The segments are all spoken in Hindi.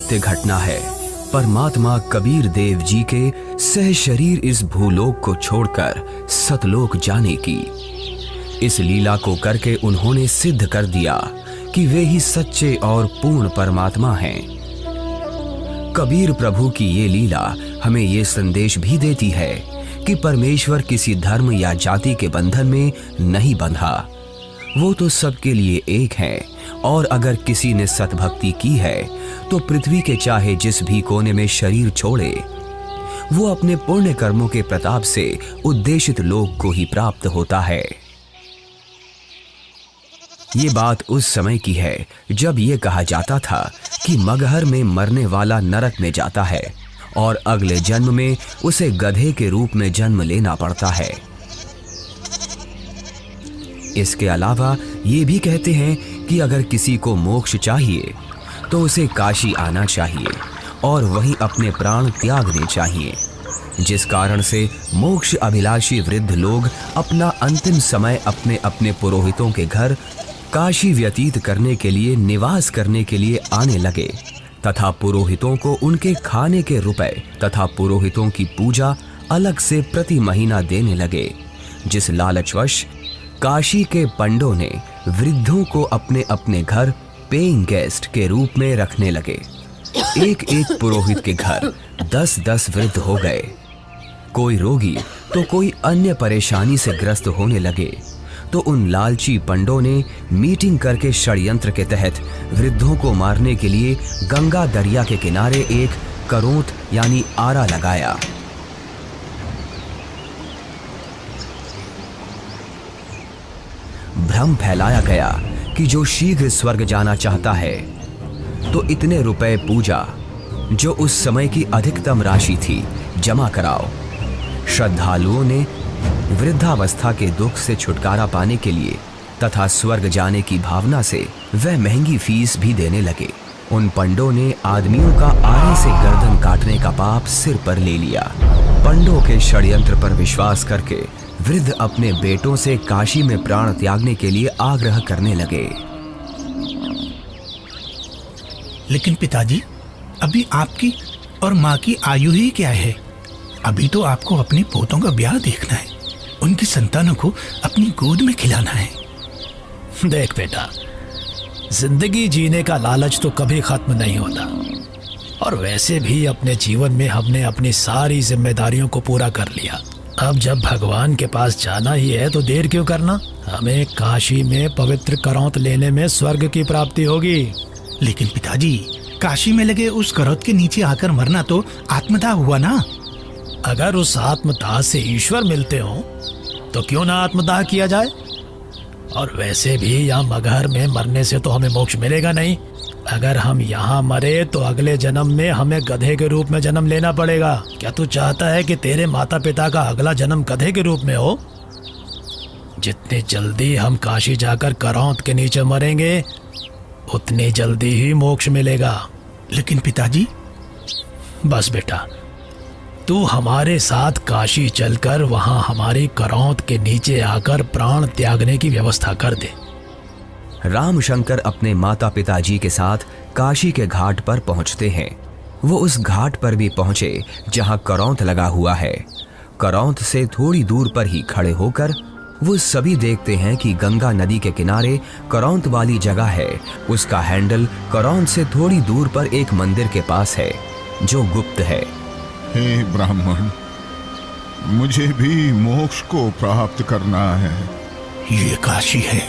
सत्य घटना है। परमात्मा कबीर देव जी के सह शरीर इस भूलोक को छोड़कर सतलोक जाने की। इस लीला को करके उन्होंने सिद्ध कर दिया कि वे ही सच्चे और पूर्ण परमात्मा हैं। कबीर प्रभु की ये लीला हमें ये संदेश भी देती है कि परमेश्वर किसी धर्म या जाति के बंधन में नहीं बंधा। वो तो सबके लिए एक है, और अगर किसी ने सतभक्ति की है तो पृथ्वी के चाहे जिस भी कोने में शरीर छोड़े, वो अपने पुण्य कर्मों के प्रताप से उद्देशित लोक को ही प्राप्त होता है। ये बात उस समय की है जब ये कहा जाता था कि मगहर में मरने वाला नरक में जाता है और अगले जन्म में उसे गधे के रूप में जन्म लेना पड़ता है। इसके अलावा ये भी कहते हैं कि अगर किसी को मोक्ष चाहिए तो उसे काशी आना चाहिए और वहीं अपने प्राण त्यागने चाहिए, जिस कारण से मोक्ष अभिलाषी वृद्ध लोग अपना अंतिम समय अपने अपने पुरोहितों के घर काशी व्यतीत करने के लिए, निवास करने के लिए आने लगे तथा पुरोहितों को उनके खाने के रुपए तथा पुरोहितों की पूजा अलग से प्रति महीना देने लगे, जिस लालचवश काशी के पंडों ने वृद्धों को अपने अपने घर पेइंग गेस्ट के रूप में रखने लगे। एक एक पुरोहित के घर 10-10 वृद्ध हो गए। कोई रोगी तो कोई अन्य परेशानी से ग्रस्त होने लगे, तो उन लालची पंडों ने मीटिंग करके षड्यंत्र के तहत वृद्धों को मारने के लिए गंगा दरिया के किनारे एक करोंत यानी आरा लगाया। भ्रम फैलाया गया कि जो शीघ्र स्वर्ग जाना चाहता है तो इतने रुपए पूजा, जो उस समय की अधिकतम राशि थी, जमा कराओ। श्रद्धालुओं ने वृद्धावस्था के दुख से छुटकारा पाने के लिए तथा स्वर्ग जाने की भावना से वह महंगी फीस भी देने लगे। उन पंडों ने आदमियों का आरे से गर्दन काटने का पाप सिर पर ले लिया। पंडों के षड्यंत्र पर विश्वास करके वृद्ध अपने बेटों से काशी में प्राण त्यागने के लिए आग्रह करने लगे। लेकिन पिताजी, अभी आपकी और माँ की आयु ही क्या है? अभी तो आपको अपने पोतों का ब्याह देखना है, उनकी संतानों को अपनी गोद में खिलाना है। देख बेटा, जिंदगी जीने का लालच तो कभी खत्म नहीं होता, और वैसे भी अपने जीवन में हमने अपनी सारी जिम्मेदारियों को पूरा कर लिया। अब जब भगवान के पास जाना ही है तो देर क्यों करना? हमें काशी में पवित्र करौंत लेने में स्वर्ग की प्राप्ति होगी। लेकिन पिताजी, काशी में लगे उस करौत के नीचे आकर मरना तो आत्मदाह हुआ ना। अगर उस आत्मदाह से ईश्वर मिलते हो तो क्यों ना आत्मदाह किया जाए? और वैसे भी यहाँ मगहर में मरने से तो हमें मोक्ष मिलेगा नहीं। अगर हम यहाँ मरे तो अगले जन्म में हमें गधे के रूप में जन्म लेना पड़ेगा। क्या तू चाहता है कि तेरे माता पिता का अगला जन्म गधे के रूप में हो? जितनी जल्दी हम काशी जाकर करौंत के नीचे मरेंगे उतनी जल्दी ही मोक्ष मिलेगा। लेकिन पिताजी। बस बेटा, तू हमारे साथ काशी चलकर वहां हमारी करौंत के नीचे आकर प्राण त्यागने की व्यवस्था कर दे। रामशंकर अपने माता पिताजी के साथ काशी के घाट पर पहुंचते हैं। वो उस घाट पर भी पहुंचे जहां करौंत लगा हुआ है। करौंत से थोड़ी दूर पर ही खड़े होकर वो सभी देखते हैं कि गंगा नदी के किनारे करौंत वाली जगह है। उसका हैंडल करौंत से थोड़ी दूर पर एक मंदिर के पास है जो गुप्त है। हे ब्राह्मण, मुझे भी मोक्ष को प्राप्त करना है। ये काशी है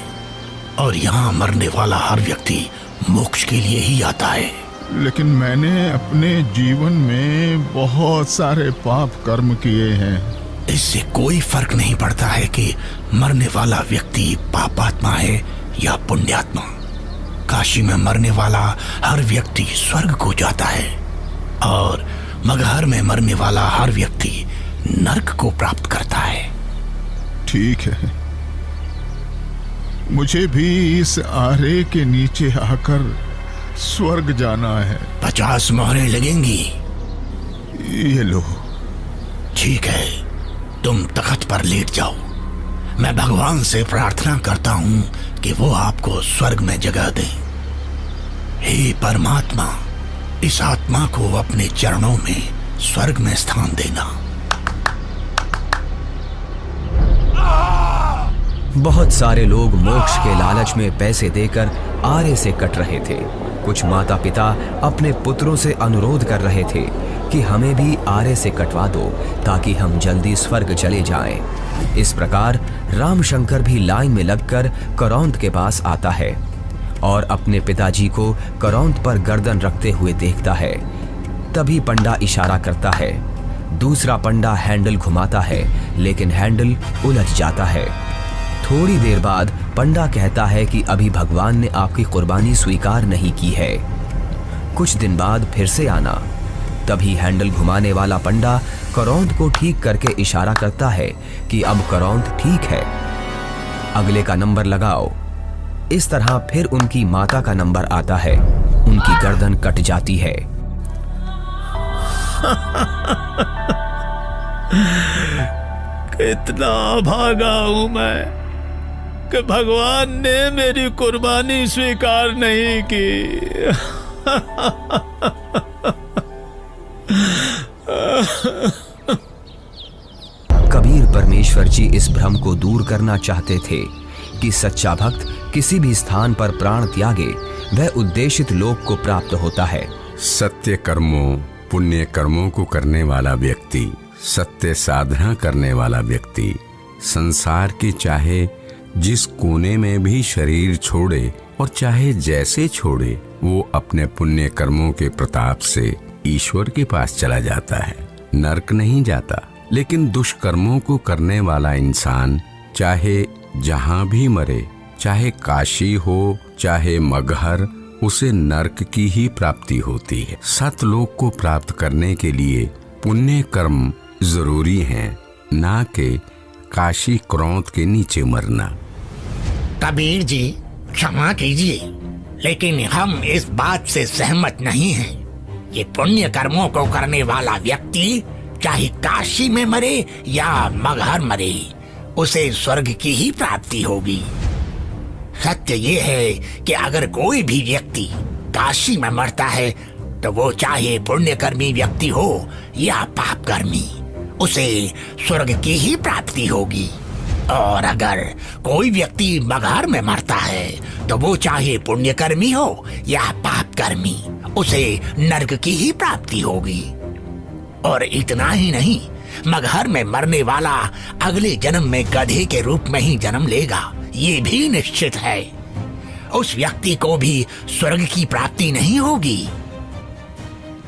और यहाँ मरने वाला हर व्यक्ति मोक्ष के लिए ही आता है। लेकिन मैंने अपने जीवन में बहुत सारे पाप कर्म किए हैं। इससे कोई फर्क नहीं पड़ता है कि मरने वाला व्यक्ति पापात्मा है या पुण्यात्मा। काशी में मरने वाला हर व्यक्ति स्वर्ग को जाता है और मगहर में मरने वाला हर व्यक्ति नरक को प्राप्त करता है। ठीक है, मुझे भी इस आरे के नीचे आकर स्वर्ग जाना है। 50 मोहरें लगेंगी। ये लो। ठीक है, तुम तख्त पर लेट जाओ। मैं भगवान से प्रार्थना करता हूँ कि वो आपको स्वर्ग में जगह दे। हे परमात्मा, इस आत्मा को अपने चरणों में स्वर्ग में स्थान देना। बहुत सारे लोग मोक्ष के लालच में पैसे देकर आरे से कट रहे थे। कुछ माता पिता अपने पुत्रों से अनुरोध कर रहे थे कि हमें भी आरे से कटवा दो ताकि हम जल्दी स्वर्ग चले जाएं। इस प्रकार रामशंकर भी लाइन में लगकर करौंद के पास आता है और अपने पिताजी को करौंद पर गर्दन रखते हुए देखता है। तभी पंडा इशारा करता है। दूसरा पंडा हैंडल घुमाता है, लेकिन हैंडल उलझ जाता है। थोड़ी देर बाद पंडा कहता है कि अभी भगवान ने आपकी कुर्बानी स्वीकार नहीं की है, कुछ दिन बाद फिर से आना। तभी हैंडल घुमाने वाला पंडा करौंद को ठीक करके इशारा करता है कि अब करौंद ठीक है, अगले का नंबर लगाओ। इस तरह फिर उनकी माता का नंबर आता है। उनकी गर्दन कट जाती है। कितना भागा हूं मैं कि भगवान ने मेरी कुर्बानी स्वीकार नहीं की। कबीर परमेश्वर जी इस भ्रम को दूर करना चाहते थे कि सच्चा भक्त किसी भी स्थान पर प्राण त्यागे वह उद्देशित लोक को प्राप्त होता है। सत्य कर्मों पुण्य कर्मों को करने वाला व्यक्ति, सत्य साधना करने वाला व्यक्ति संसार के चाहे जिस कोने में भी शरीर छोड़े और चाहे जैसे छोड़े, वो अपने पुण्य कर्मों के प्रताप से ईश्वर के पास चला जाता है, नरक नहीं जाता। लेकिन दुष्कर्मों को करने वाला इंसान चाहे जहां भी मरे, चाहे काशी हो चाहे मगहर, उसे नरक की ही प्राप्ति होती है। सतलोक को प्राप्त करने के लिए पुण्य कर्म जरूरी हैं, ना कि काशी क्रोध के नीचे मरना। कबीर जी क्षमा कीजिए, लेकिन हम इस बात से सहमत नहीं हैं। ये पुण्य कर्मों को करने वाला व्यक्ति चाहे काशी में मरे या मगहर मरे, उसे स्वर्ग की ही प्राप्ति होगी। सत्य ये है कि अगर कोई भी व्यक्ति काशी में मरता है तो वो चाहे पुण्यकर्मी व्यक्ति हो या पापकर्मी, उसे स्वर्ग की ही प्राप्ति होगी। और अगर कोई व्यक्ति मगहर में मरता है तो वो चाहे पुण्यकर्मी हो या पापकर्मी, उसे नरक की ही प्राप्ति होगी। और इतना ही नहीं, मगहर में मरने वाला अगले जन्म में गधे के रूप में ही जन्म लेगा, ये भी निश्चित है। उस व्यक्ति को भी स्वर्ग की प्राप्ति नहीं होगी।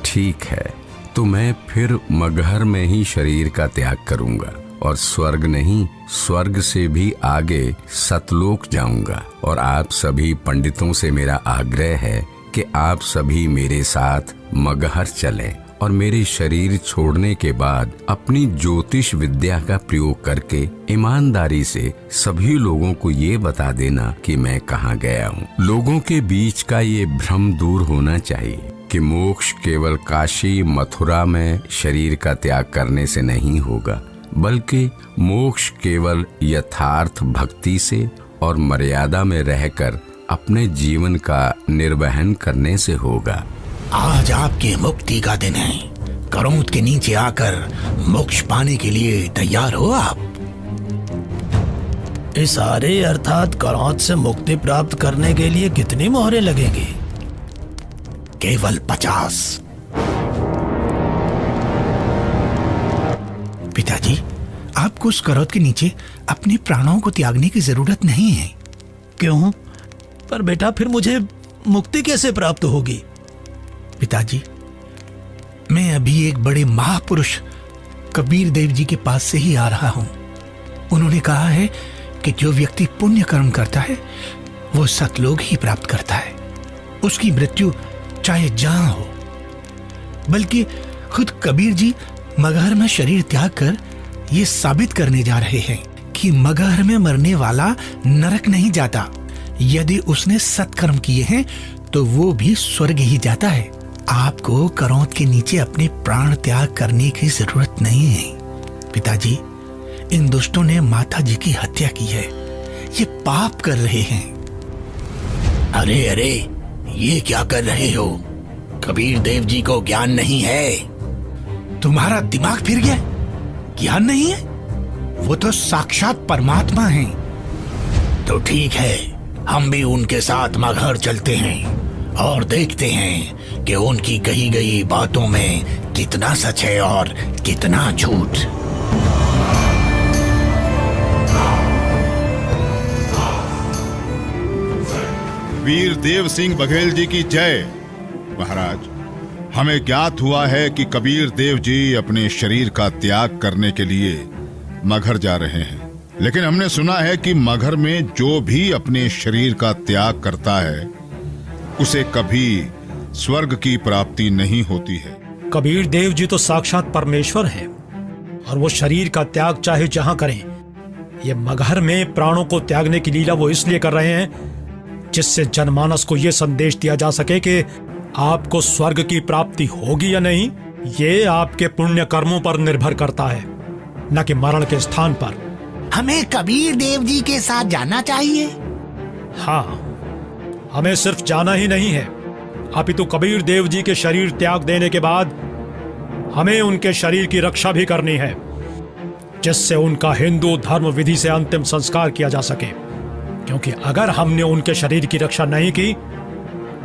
ठीक है, तो मैं फिर मगहर में ही शरीर का त्याग करूंगा और स्वर्ग नहीं, स्वर्ग से भी आगे सतलोक जाऊंगा। और आप सभी पंडितों से मेरा आग्रह है कि आप सभी मेरे साथ मगहर चलें और मेरे शरीर छोड़ने के बाद अपनी ज्योतिष विद्या का प्रयोग करके ईमानदारी से सभी लोगों को ये बता देना कि मैं कहाँ गया हूँ। लोगों के बीच का ये भ्रम दूर होना चाहिए कि मोक्ष केवल काशी मथुरा में शरीर का त्याग करने से नहीं होगा, बल्कि मोक्ष केवल यथार्थ भक्ति से और मर्यादा में रहकर अपने जीवन का निर्वहन करने से होगा। आज आपके मुक्ति का दिन है। करौंद के नीचे आकर मोक्ष पाने के लिए तैयार हो आप? इस आरे अर्थात करौंद से मुक्ति प्राप्त करने के लिए कितनी मोहरें लगेंगी? केवल 50। पिताजी, आपको उस करौंद के नीचे अपने प्राणों को त्यागने की जरूरत नहीं है। क्यों? पर बेटा फिर मुझे मुक्ति कैसे प्राप्त होगी? पिताजी, मैं अभी एक बड़े महापुरुष कबीर देव जी के पास से ही आ रहा हूं। उन्होंने कहा है कि जो व्यक्ति पुण्य कर्म करता है वो सतलोक ही प्राप्त करता है। उसकी मृत्यु चाहे जहां हो। बल्कि खुद कबीर जी मगहर में शरीर त्याग कर ये साबित करने जा रहे हैं कि मगहर में मरने वाला नरक नहीं जाता। यदि उसने सत्कर्म किए हैं तो वो भी स्वर्ग ही जाता है। आपको करौंद के नीचे अपने प्राण त्याग करने की जरूरत नहीं है। पिताजी, इन दुष्टों ने माता जी की हत्या की है। ये पाप कर रहे हैं। अरे अरे, ये क्या कर रहे हो? कबीर देव जी को ज्ञान नहीं है। तुम्हारा दिमाग फिर गया? ज्ञान नहीं है? वो तो साक्षात परमात्मा हैं। तो ठीक है, हम भी उनके साथ मगहर चलते हैं और देखते हैं कि उनकी कही गई बातों में कितना सच है और कितना झूठ। वीर देव सिंह बघेल जी की जय। महाराज, हमें ज्ञात हुआ है कि कबीर देव जी अपने शरीर का त्याग करने के लिए मगहर जा रहे हैं, लेकिन हमने सुना है कि मगहर में जो भी अपने शरीर का त्याग करता है उसे कभी स्वर्ग की प्राप्ति नहीं होती है। कबीर देव जी तो साक्षात परमेश्वर हैं और वो शरीर का त्याग चाहे जहां करें। ये मगहर में प्राणों को त्यागने की लीला वो इसलिए कर रहे हैं जिससे जनमानस को ये संदेश दिया जा सके कि आपको स्वर्ग की प्राप्ति होगी या नहीं, ये आपके पुण्य कर्मों पर निर्भर करता है, न कि मरण के स्थान पर। हमें कबीर देव जी के साथ जाना चाहिए। हाँ, हमें सिर्फ जाना ही नहीं है, अपितु कबीर देव जी के शरीर त्याग देने के बाद हमें उनके शरीर की रक्षा भी करनी है, जिससे उनका हिंदू धर्म विधि से अंतिम संस्कार किया जा सके। क्योंकि अगर हमने उनके शरीर की रक्षा नहीं की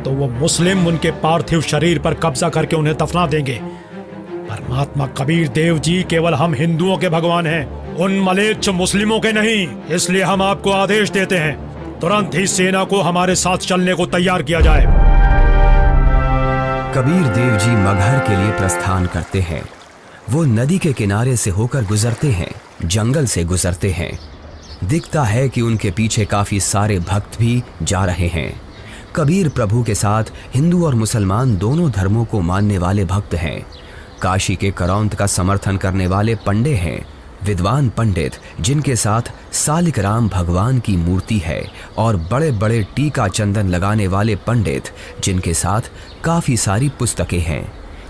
तो वो मुस्लिम उनके पार्थिव शरीर पर कब्जा करके उन्हें दफना देंगे। परमात्मा कबीर देव जी केवल हम हिंदुओं के भगवान हैं, उन मलेच्छ मुस्लिमों के नहीं। इसलिए हम आपको आदेश देते हैं, तुरंत ही सेना को हमारे साथ चलने को तैयार किया जाए। कबीर देव जी मगहर के लिए प्रस्थान करते हैं। वो नदी के किनारे से होकर गुजरते हैं, जंगल से गुजरते हैं। दिखता है कि उनके पीछे काफी सारे भक्त भी जा रहे हैं। कबीर प्रभु के साथ हिंदू और मुसलमान दोनों धर्मों को मानने वाले भक्त हैं। काशी के करौंत का समर्थन करने वाले पंडे हैं, विद्वान पंडित जिनके साथ सालिक राम भगवान की मूर्ति है, और बड़े बड़े टीका चंदन लगाने वाले पंडित जिनके साथ काफी सारी पुस्तकें हैं,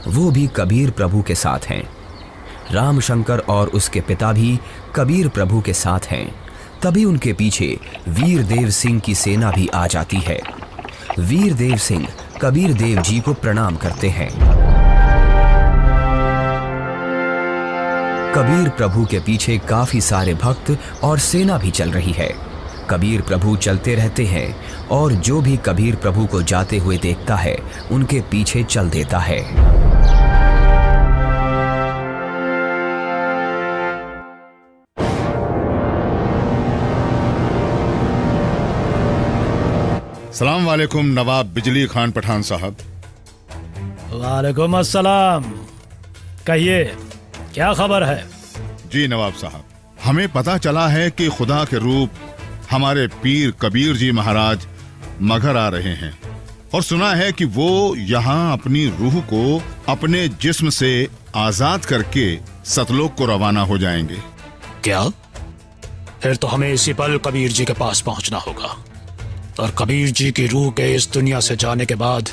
वो भी कबीर प्रभु के साथ हैं। रामशंकर और उसके पिता भी कबीर प्रभु के साथ हैं। तभी उनके पीछे वीर देव सिंह की सेना भी आ जाती है। वीर देव सिंह कबीर देव जी को प्रणाम करते हैं। कबीर प्रभु के पीछे काफी सारे भक्त और सेना भी चल रही है। कबीर प्रभु चलते रहते हैं और जो भी कबीर प्रभु को जाते हुए देखता है उनके पीछे चल देता है। सलाम वालेकुम नवाब बिजली खान पठान साहब। वालेकुम अस्सलाम। कहिए, क्या खबर है? जी नवाब साहब, हमें पता चला है कि खुदा के रूप हमारे पीर कबीर जी महाराज मगहर आ रहे हैं, और सुना है कि वो यहाँ अपनी रूह को अपने जिस्म से आजाद करके सतलोक को रवाना हो जाएंगे। क्या? फिर तो हमें इसी पल कबीर जी के पास पहुंचना होगा, और कबीर जी की रूह के इस दुनिया से जाने के बाद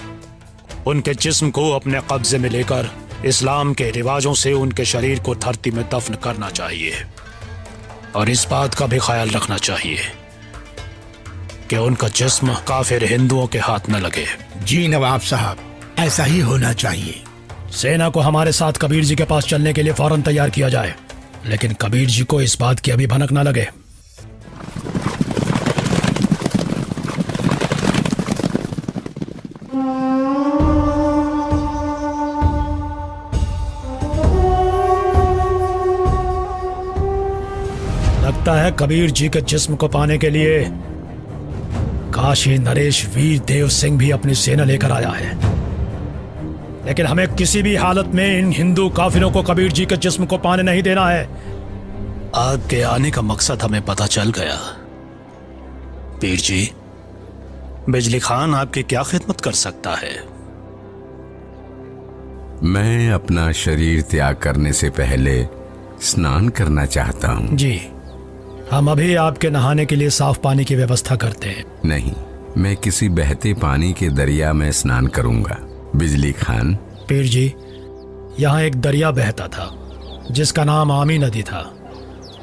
उनके जिस्म को अपने कब्जे में लेकर इस्लाम के रिवाजों से उनके शरीर को धरती में दफन करना चाहिए, और इस बात का भी ख्याल रखना चाहिए कि उनका जिस्म काफिर हिंदुओं के हाथ न लगे। जी नवाब साहब, ऐसा ही होना चाहिए। सेना को हमारे साथ कबीर जी के पास चलने के लिए फौरन तैयार किया जाए, लेकिन कबीर जी को इस बात की अभी भनक न लगे। लगता है कबीर जी के जिस्म को पाने के लिए काशी नरेश वीर देव सिंह भी अपनी सेना लेकर आया है, लेकिन हमें किसी भी हालत में इन हिंदू काफिरों को कबीर जी के जिस्म को पाने नहीं देना है। आपके आने का मकसद हमें पता चल गया। पीर जी, बिजली खान आपकी क्या खिदमत कर सकता है? मैं अपना शरीर त्याग करने से पहले स्नान करना चाहता हूँ। जी, हम अभी आपके नहाने के लिए साफ पानी की व्यवस्था करते हैं। नहीं, मैं किसी बहते पानी के दरिया में स्नान करूंगा। बिजली खान। पीर जी, यहाँ एक दरिया बहता था जिसका नाम आमी नदी था,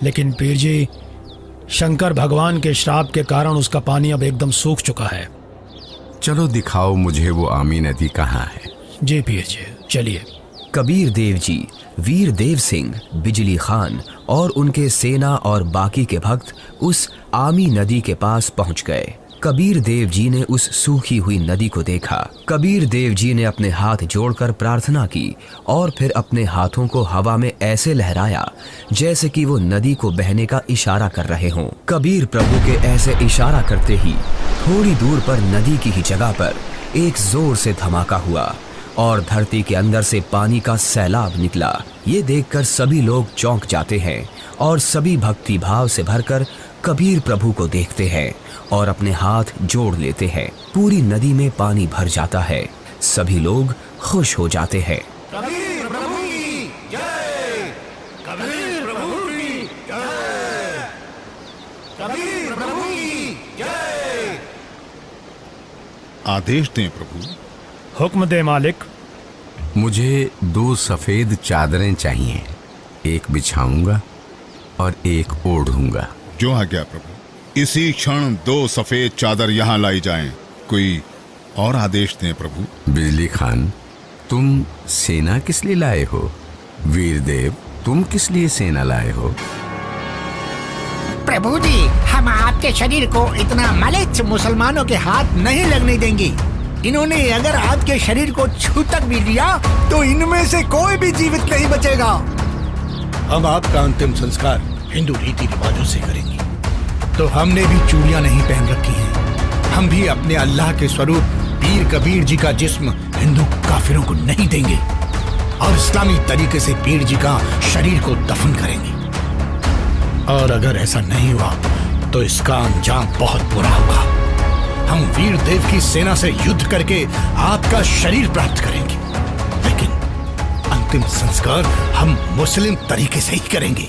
लेकिन पीर जी, शंकर भगवान के श्राप के कारण उसका पानी अब एकदम सूख चुका है। चलो दिखाओ मुझे वो आमी नदी कहाँ है। जी पीजिए, चलिए। कबीर देव जी, वीर देव सिंह, बिजली खान और उनके सेना और बाकी के भक्त उस आमी नदी के पास पहुंच गए। कबीर देव जी ने उस सूखी हुई नदी को देखा। कबीर देव जी ने अपने हाथ जोड़कर प्रार्थना की और फिर अपने हाथों को हवा में ऐसे लहराया जैसे कि वो नदी को बहने का इशारा कर रहे हों। कबीर प्रभु के ऐसे इशारा करते ही थोड़ी दूर पर नदी की ही जगह पर एक जोर से धमाका हुआ और धरती के अंदर से पानी का सैलाब निकला। ये देखकर सभी लोग चौंक जाते हैं और सभी भक्ति भाव से भरकर कबीर प्रभु को देखते हैं और अपने हाथ जोड़ लेते हैं। पूरी नदी में पानी भर जाता है। सभी लोग खुश हो जाते हैं। कबीर प्रभु की जय, कबीर प्रभु की जय, कबीर प्रभु की जय। आदेश दें प्रभु। हुक्म दे मालिक। मुझे 2 सफेद चादरें चाहिए, एक बिछाऊंगा और एक ओढ़ूंगा। जो आज्ञा प्रभु। इसी क्षण 2 सफेद चादर यहाँ लाई जाएं। कोई और आदेश दें प्रभु। बिजली खान, तुम सेना किस लिए लाए हो? वीरदेव, तुम किस लिए सेना लाए हो? प्रभु जी, हम आपके शरीर को इतना मलिच्छ मुसलमानों के हाथ नहीं लगने देंगे। इन्होंने अगर आपके शरीर को छू तक भी लिया तो इनमें से कोई भी जीवित नहीं बचेगा। हम आपका अंतिम संस्कार हिंदू रीति रिवाजों से करेंगे। तो हमने भी चूड़ियां नहीं पहन रखी हैं। हम भी अपने अल्लाह के स्वरूप पीर कबीर जी का जिस्म हिंदू काफिरों को नहीं देंगे और इस्लामी तरीके से पीर जी का शरीर को दफन करेंगे। और अगर ऐसा नहीं हुआ तो इसका अंजाम बहुत बुरा होगा। हम वीर देव की सेना से युद्ध करके आपका शरीर प्राप्त करेंगे, लेकिन अंतिम संस्कार हम मुस्लिम तरीके से ही करेंगे।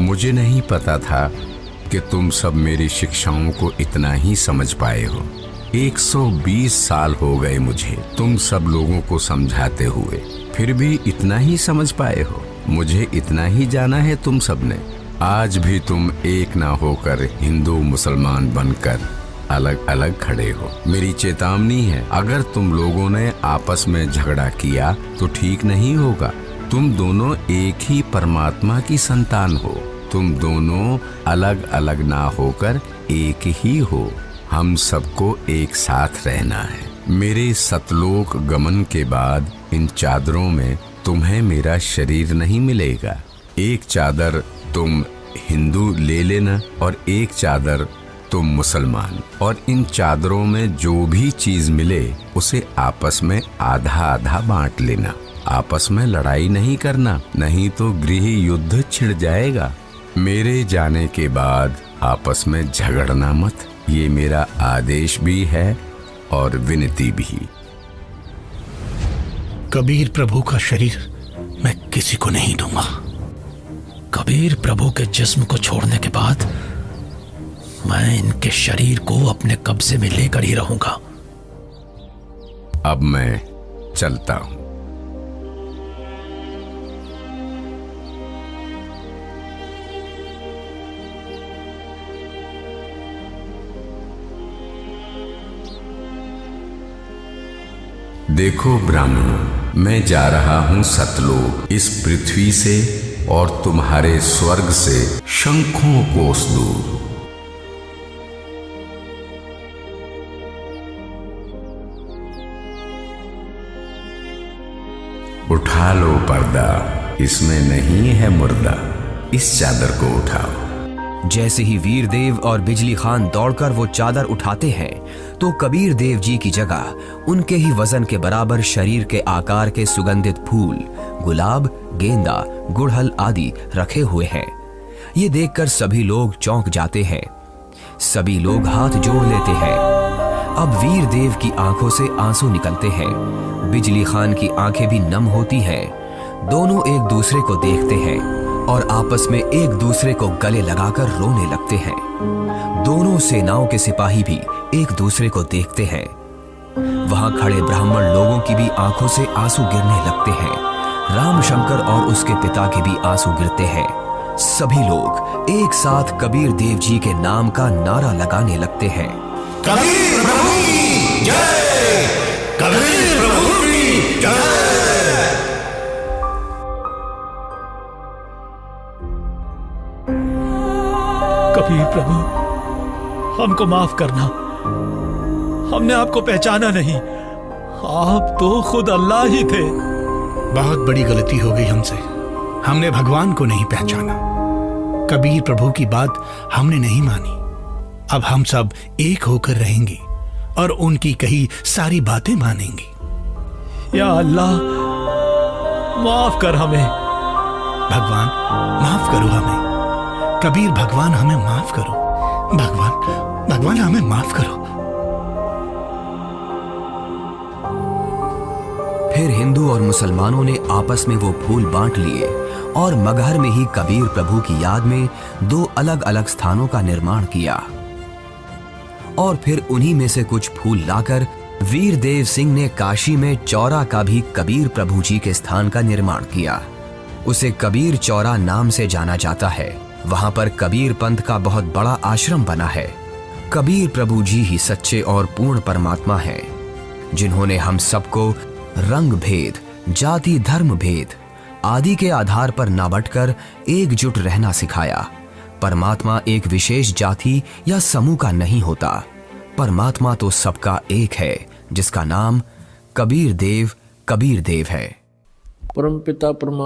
मुझे नहीं पता था कि तुम सब मेरी शिक्षाओं को इतना ही समझ पाए हो। 120 साल हो गए मुझे तुम सब लोगों को समझाते हुए, फिर भी इतना ही समझ पाए हो। मुझे इतना ही जाना है तुम सब ने। आज भी तुम एक ना होकर हिंदू मुसलमान बनकर अलग अलग खड़े हो। मेरी चेतावनी है, अगर तुम लोगों ने आपस में झगड़ा किया तो ठीक नहीं होगा। तुम दोनों एक ही परमात्मा की संतान हो। तुम दोनों अलग अलग ना होकर एक ही हो। हम सबको एक साथ रहना है। मेरे सतलोक गमन के बाद इन चादरों में तुम्हें मेरा शरीर नहीं मिलेगा। एक चादर तुम हिंदू ले लेना और एक चादर तुम मुसलमान, और इन चादरों में जो भी चीज मिले उसे आपस में आधा आधा बांट लेना। आपस में लड़ाई नहीं करना, नहीं तो गृह युद्ध छिड़ जाएगा। मेरे जाने के बाद आपस में झगड़ना मत, ये मेरा आदेश भी है और विनती भी। कबीर प्रभु का शरीर मैं किसी को नहीं दूंगा। कबीर प्रभु के जिस्म को छोड़ने के बाद मैं इनके शरीर को अपने कब्जे में लेकर ही रहूंगा। अब मैं चलता हूं। देखो ब्राह्मणों, मैं जा रहा हूं सतलोक, इस पृथ्वी से और तुम्हारे स्वर्ग से शंखों कोस दूर। उठा लो पर्दा, इसमें नहीं है मुर्दा, इस चादर को उठाओ। जैसे ही वीर देव और बिजली खान दौड़कर वो चादर उठाते हैं तो कबीर देव जी की जगह उनके ही वजन के बराबर शरीर के आकार के सुगंधित फूल, गुलाब, गेंदा, गुड़हल आदि रखे हुए हैं। ये देखकर सभी लोग चौंक जाते हैं। सभी लोग हाथ जोड़ लेते हैं। अब वीर देव की आंखों से आंसू निकलते हैं। बिजली खान की आंखें भी नम होती हैं। दोनों एक दूसरे को देखते हैं और आपस में एक दूसरे को गले लगाकर रोने लगते हैं। दोनों सेनाओं के सिपाही भी एक दूसरे को देखते हैं। वहां खड़े ब्राह्मण लोगों की भी आंखों से आंसू गिरने लगते हैं। रामशंकर और उसके पिता के भी आंसू गिरते हैं। सभी लोग एक साथ कबीर देव जी के नाम का नारा लगाने लगते हैं। कबीर प्रभु की जय, कबीर प्रभु की जय। कबीर प्रभु, हमको माफ करना, हमने आपको पहचाना नहीं। आप तो खुद अल्लाह ही थे। बहुत बड़ी गलती हो गई हमसे, हमने भगवान को नहीं पहचाना। कबीर प्रभु की बात हमने नहीं मानी। अब हम सब एक होकर रहेंगे और उनकी कही सारी बातें मानेंगे। या अल्लाह, माफ कर हमें। भगवान माफ करो हमें। कबीर भगवान हमें माफ करो। भगवान हमें माफ करो। फिर हिंदू और मुसलमानों ने आपस में वो फूल बांट लिए और मगहर में ही कबीर प्रभु की याद में 2 अलग अलग स्थानों का निर्माण किया। और फिर उन्हीं में से कुछ फूल लाकर वीर देव सिंह ने काशी में चौरा का भी कबीर प्रभु जी के स्थान का निर्माण किया। उसे कबीर चौरा नाम से जाना जाता है। वहां पर कबीर पंथ का बहुत बड़ा आश्रम बना है। कबीर प्रभु जी ही सच्चे और पूर्ण परमात्मा हैं, जिन्होंने हम सबको रंग भेद, जाति धर्म भेद आदि के आधार पर ना बंटकर एकजुट रहना सिखाया। परमात्मा एक विशेष जाति या समूह का नहीं होता। परमात्मा तो सबका एक है, जिसका नाम कबीर देव है। परमपिता परमात्मा